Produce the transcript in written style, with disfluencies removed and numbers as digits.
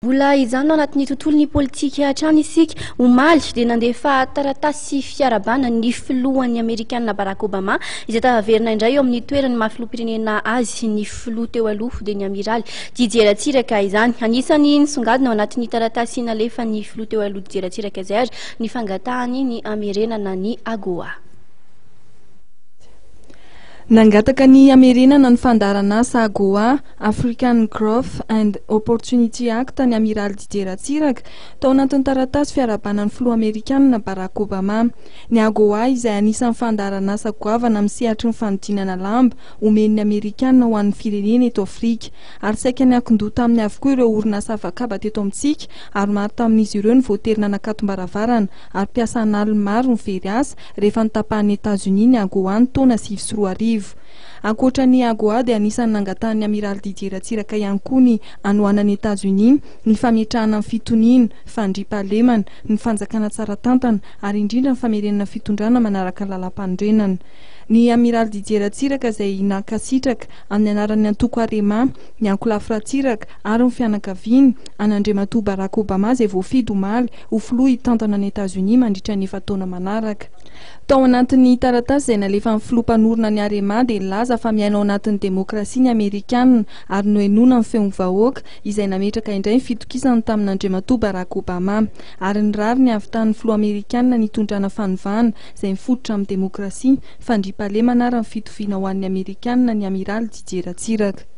Mbola izany anatin'ny tontolon'ny politika hatrany isika omaly dia nandefa taratasy fiarabana ny filohan'ny Amerikanina Barack Obama izay taverina indray eo amin'ny toerany mahafiloam-pirenena azy ny filoha teo aloha dia ny amiraly Didier Ratsiraka izany. Anisany nisongadina ao anatin'ny taratasy nalefa ny filoha teo aloha Didier Ratsiraka izay ary ny fangatahany ny amerenana ny AGOA. Nangataka ny amerenana ny fandaran'asa AGOA, African Growth and Opportunity Act ny amiraly Didier Ratsiraka tao anatin'ny taratasy fiarabanan'ny filoha Amerikanina Barack Obama. Ny AGOA izay anisan'ny fandaran'asa goavana amin'ny sehatry ny fanodinana lamba omen'ny Amerikanina ho an'ny firenena eto Afrika ary saika niankin-doha tamin'ny avokoa ireo orinasa avakaba teto amintsika ary maro tamin'izy ireo ny voaterina nakatom-baravarana ary mpiasan'alina maro ny very asa rehefa nitapahan'ny États-Unis ny AGOA ny taona 2004. Ankoatra ny AGOA dia anisan'ny nangatahany amiraly Didier Ratsiraka ihany koa ny anohanan'ny États-Unis ny fametrahana ny fitoniana, fandriampahalemana, ny fanjakana tsara tantana ary indrindra ny famerenana fitondrana manaraka ny lalam-pandrenana. Ny amiraly Didier Ratsiraka izay nankasitraka amin'ny anaran'ny antoko Arema, ny ankolafo Ratsiraka ary ny fianakaviany an'Andriamatoa Barack Obama izay voafidy omaly ho filoha hitantana ny États-Unis mandritra ny efa-taona manaraka. Tao anatin'ny taratasy izay nalefa amin'ny filoha-mpanorona ny Arema dia nilaza fa miaina ao anatin'ny demokrasia ny Amerikanina ary nohenoina ny feon'ny vahoaka izay nametraka indray ny fitokisana tamin'Andriamatoa Barack Obama ary nirary ny avitan'ny filoha Amerikanina nitondrana fanovana izay mifototra amin'ny demokrasia, fandriampahalemana ary ny fitoviana ho an'ny Amerikanina ny amiraly Didier Ratsiraka.